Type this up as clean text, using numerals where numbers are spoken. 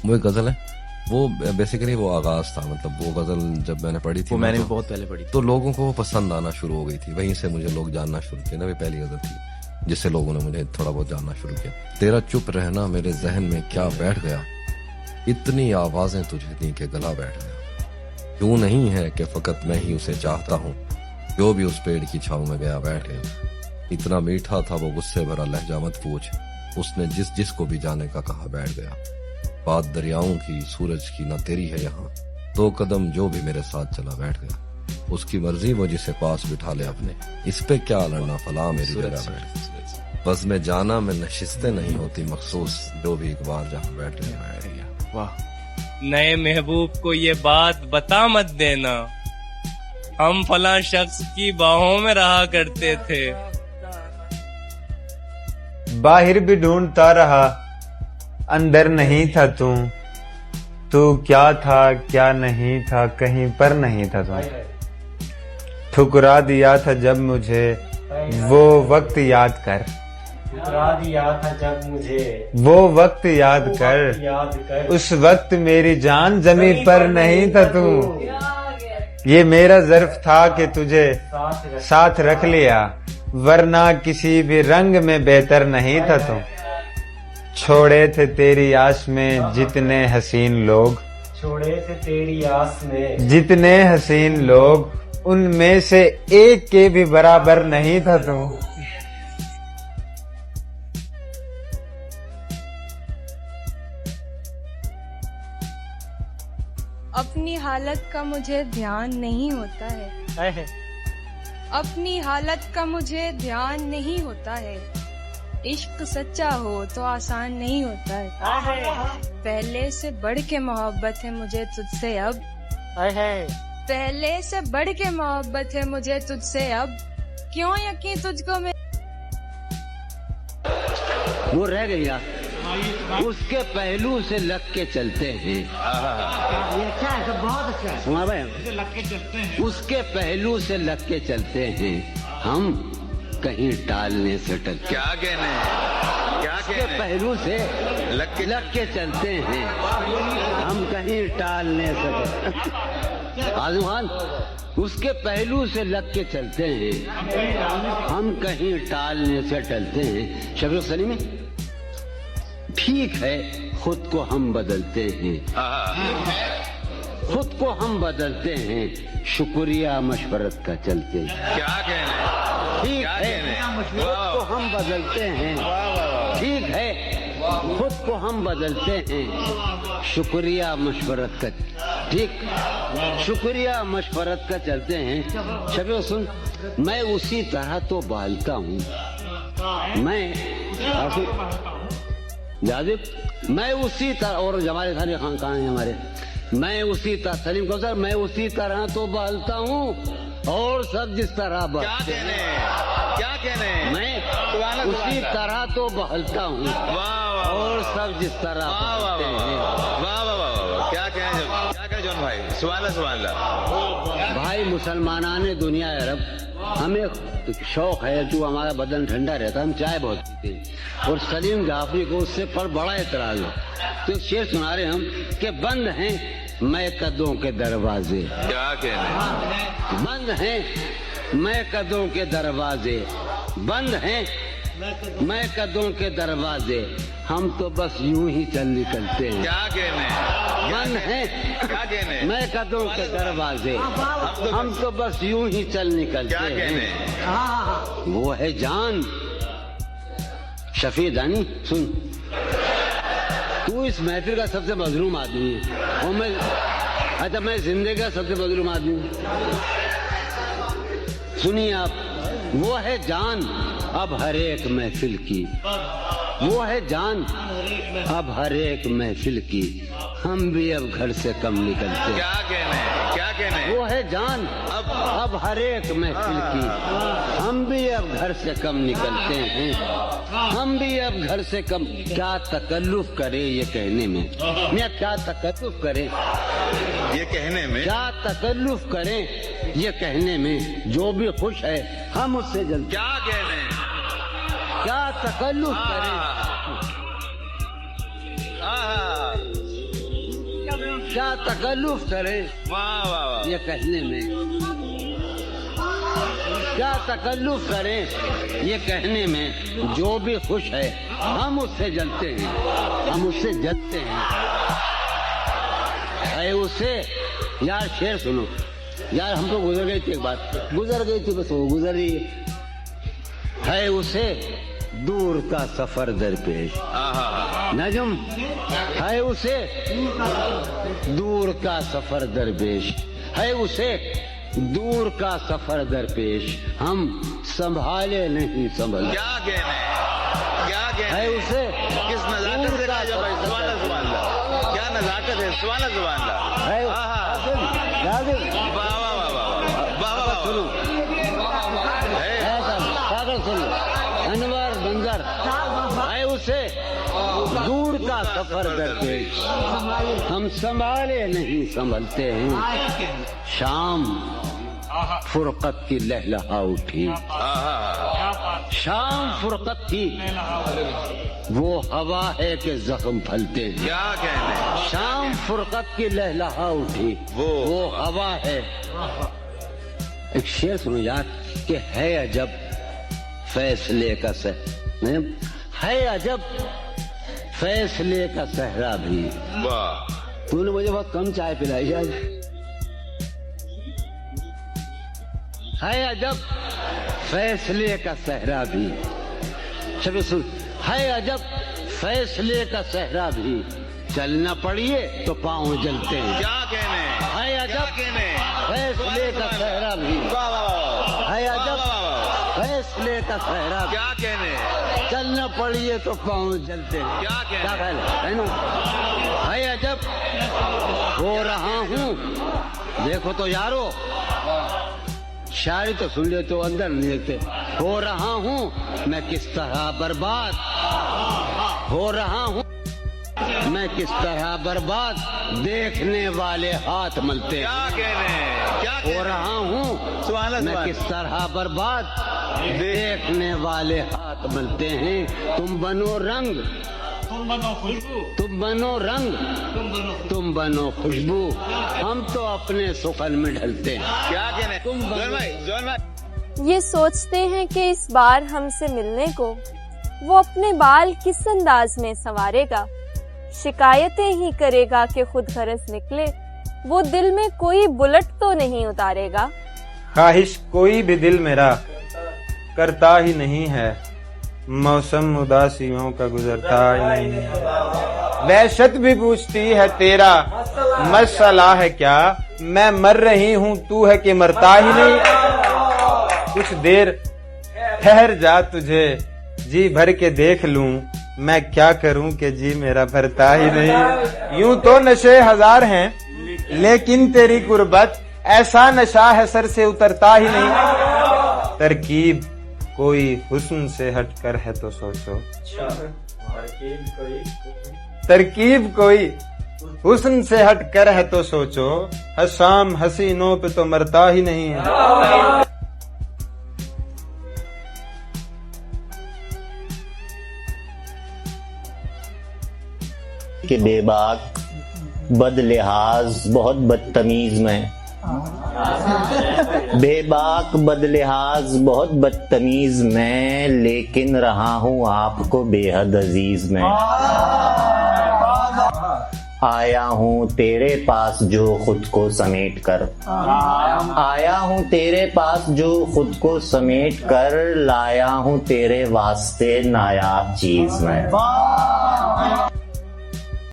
وہ ایک غزل ہے، وہ بیسیکلی وہ آغاز تھا، مطلب وہ غزل جب میں نے پڑھی تھی وہ میں نے بہت پہلے پڑھی تو لوگوں کو وہ پسند آنا شروع ہو گئی تھی، وہیں سے مجھے لوگ جاننا شروع کیا نا، وہ پہلی غزل تھی جس سے لوگوں نے مجھے تھوڑا بہت جاننا شروع کیا۔ تیرا چپ رہنا میرے ذہن میں کیا بیٹھ گیا، اتنی آوازیں تجھے دیں کہ گلا بیٹھ گیا، کیوں نہیں ہے کہ فقط میں ہی اسے چاہتا ہوں، جو بھی اس پیڑ کی چھاؤں میں گیا بیٹھ گیا، اتنا میٹھا تھا وہ غصے بھرا لہجہ مت پوچھ، اس نے جس کو بھی جانے کا کہا بیٹھ گیا، بات دریاؤں کی سورج کی نہ تیری ہے یہاں، 2 قدم جو بھی میرے ساتھ چلا بیٹھ گیا، اس کی مرضی وہ جسے پاس بٹھا لے اپنے، اس پہ کیا لڑنا فلاں میری جگہ بیٹھ گیا، بس میں جانا میں نشستیں نہیں ہوتی مخصوص، جو بھی ایک بار جہاں بیٹھ گیا بیٹھ گیا۔ واہ، نئے محبوب کو یہ بات بتا مت دینا، ہم فلاں شخص کی باہوں میں رہا کرتے تھے، باہر بھی ڈھونڈتا رہا اندر نہیں تھا تو کیا تھا کیا نہیں تھا کہیں پر نہیں تھا تو ٹھکرا دیا تھا جب مجھے وہ وقت یاد کر، ٹھکرا دیا تھا جب مجھے وہ وقت یاد کر، اس وقت میری جان زمین پر نہیں تھا تو، یہ میرا ظرف تھا کہ تجھے ساتھ رکھ لیا، ورنہ کسی بھی رنگ میں بہتر نہیں تھا تو، چھوڑے تھے تیری آس میں جتنے حسین لوگ، چھوڑے تھے تیری آس میں جتنے حسین لوگ، ان میں سے ایک کے بھی برابر نہیں تھا تو، اپنی حالت کا مجھے دھیان نہیں ہوتا ہے، اپنی حالت کا مجھے دھیان نہیں ہوتا ہے، عشق سچا ہو تو آسان نہیں ہوتا ہے، پہلے سے بڑھ کے محبت ہے مجھے تجھ سے اب، پہلے سے بڑھ کے محبت ہے مجھے تجھ سے اب، کیوں یقین تجھ کو میں وہ رہ گیا اس کے پہلو سے لگ کے چلتے ہیں، اس کے پہلو سے لگ کے چلتے ہیں، ہم کہیں ٹالنے سے ٹلتے، کیا کہنے اس کے پہلو سے لگ کے چلتے ہیں، ہم کہیں ٹالنے سے آزم خان، اس کے پہلو سے لگ کے چلتے ہیں، ہم کہیں ٹالنے سے ٹلتے ہیں۔ شفیق سلیمی، ٹھیک ہے خود کو ہم بدلتے ہیں، خود کو ہم بدلتے ہیں، شکریہ مشورت کا چلتے ہیں، کیا کہنے ٹھیک ہے خود کو ہم بدلتے ہیں، ٹھیک ہے خود کو ہم بدلتے ہیں، شکریہ مشورت کا، ٹھیک شکریہ مشورت کا چلتے ہیں۔ شفیق سن، میں اسی طرح تو بالتا ہوں، میں جاذب میں اسی طرح، اور جمال خان خان کہاں ہیں ہمارے، میں اسی طرح، سلیم کوثر، میں اسی طرح تو بالتا ہوں اور سب جس طرح بالتے ہیں، کیا کہنے میں اسی طرح تو بہلتا ہوں اور سب جس طرح بہلتے ہیں۔ واہ واہ واہ، کیا کہنے جون بھائی، سبحان اللہ سبحان اللہ۔ بھائی مسلمانان دنیا عرب، ہمیں شوق ہے جو ہمارا بدن ٹھنڈا رہتا، ہم چائے بہت پیتے ہیں، اور سلیم جعفری کو اس سے پر بڑا اعتراض ہے، تو شعر سنا رہے ہم کہ بند ہیں میں قدوں کے دروازے، کیا کہنے بند ہیں میں قدوں کے دروازے، بند ہیں میں قدوں کے دروازے، ہم تو بس یوں ہی چل نکلتے ہیں، کیا کہنے بند ہیں کیا کہنے میں قدوں کے دروازے، ہم تو بس یوں ہی چل کیا نکلتے کہنے ہیں، وہ ہے جان۔ شفیع دانی سن، تو اس محفل کا سب سے مظلوم آدمی ہے، اور میں اچھا میں زندگی کا سب سے مظلوم آدمی ہوں، سنیے آپ، وہ ہے جان اب ہر ایک محفل کی، وہ ہے جان اب ہر ایک محفل کی، ہم بھی اب گھر سے کم نکلتے، کیا کہنے وہ ہے جان اب ہر ایک محفل کی، ہم بھی اب گھر سے کم نکلتے ہیں، ہم بھی اب گھر سے کم، کیا تکلف کرے یہ کہنے میں، میں کیا تکلف کرے یہ کہنے میں، کیا تکلف کریں یہ کہنے میں، جو بھی خوش ہے ہم اس سے جلتے، کیا کہنے کیا تکلف کریں، کیا تکلف کرے واہ واہ واہ یہ کہنے میں، کیا تکلف کریں یہ کہنے میں، جو بھی خوش ہے ہم اس سے جلتے ہیں، ہم اس سے جلتے ہیں۔ ہے اسے یار شعر سنو یار، ہم تو گزر گئی تھی، ایک بات گزر گئی تھی، بس وہ گزر رہی ہے اسے دور کا سفر درپیش، نجم ہے اسے دور کا سفر درپیش، ہے اسے دور کا سفر درپیش، ہم سنبھالے نہیں سنبھل، کیا کہنے کیا ہے کہنے اسے کس نزاکت سے کہا جو بھائی، سبحان اللہ سبحان اللہ، کیا نزاکت ہے، سبحان اللہ سبحان اللہ، ہے لازم واہ واہ واہ واہ واہ واہ سنو ہے پاگل سنو انوار بنظر، ہے اسے دور کا سفر درپیش، ہم سنبھالے نہیں سنبھلتے ہیں، شام فرقت کی لہلہا اٹھی، شام فرقت کی وہ ہوا ہے کہ زخم پھلتے ہیں، کیا کہنے شام فرقت کی لہلہا اٹھی وہ ہوا ہے۔ ایک شعر سنو یار کہ ہے عجب فیصلے کا ہے عجب فیصلے کا صحرا بھی، واہ تو نے مجھے بہت کم چائے پلائی آج، ہے عجب فیصلے کا صحرا بھی، شب سن، ہے عجب فیصلے کا صحرا بھی، چلنا پڑیے تو پاؤں جلتے ہیں، کیا کہنے ہے کیا عجب کہنے فیصلے کا صحرا بھی، واہ واہ واہ ہے واہ عجب واہ واہ، فیصلے کا صحرا بھی، کیا کہنے چلنا پڑیے تو پاؤں جلتے ہیں، کیا کہنے کیا خیال ہے نا؟ ہے عجب ہو رہا ہوں، دیکھو تو یارو شاعری تو سن لیتے ہو اندر نہیں دیکھتے، ہو رہا ہوں میں کس طرح برباد، ہو رہا ہوں میں کس طرح برباد، دیکھنے والے ہاتھ ملتے ہیں، کیا کہنے کیا ہو رہا ہوں سبحان اللہ میں سبحان کس طرح برباد، دیکھنے والے ہاتھ ملتے ہیں، تم بنو رنگ، تم بنو رنگ، تم بنو خوشبو، ہم تو اپنے سخن میں ڈھلتے ہیں، کیا کہنے جون بھائی یہ سوچتے ہیں کہ اس بار ہم سے ملنے کو وہ اپنے بال کس انداز میں سنوارے گا، شکایتیں ہی کرے گا کہ خود غرض نکلے، وہ دل میں کوئی بلٹ تو نہیں اتارے گا، خواہش کوئی بھی دل میرا کرتا ہی نہیں ہے، موسم اداسیوں کا گزرتا ہی نہیں ہے، وحشت بھی پوچھتی ہے تیرا مسئلہ ہے کیا، میں مر رہی ہوں تو ہے کہ مرتا ہی نہیں، کچھ دیر ٹھہر جا تجھے جی بھر کے دیکھ لوں، میں کیا کروں کہ جی میرا بھرتا ہی نہیں، یوں تو نشے ہزار ہیں لیکن تیری قربت ایسا نشہ ہے سر سے اترتا ہی نہیں، ترکیب کوئی حسن سے ہٹ کر ہے تو سوچو، ترکیب کوئی حسن سے ہٹ کر ہے تو سوچو، حسام حسینوں پہ تو مرتا ہی نہیں ہے۔ کہ بے باک بد لحاظ بہت بدتمیز میں، بے باک بد لحاظ بہت بدتمیز میں، لیکن رہا ہوں آپ کو بے حد عزیز میں، آیا ہوں تیرے پاس جو خود کو سمیٹ کر، آیا ہوں تیرے پاس جو خود کو سمیٹ کر، لایا ہوں تیرے واسطے نایاب چیز میں،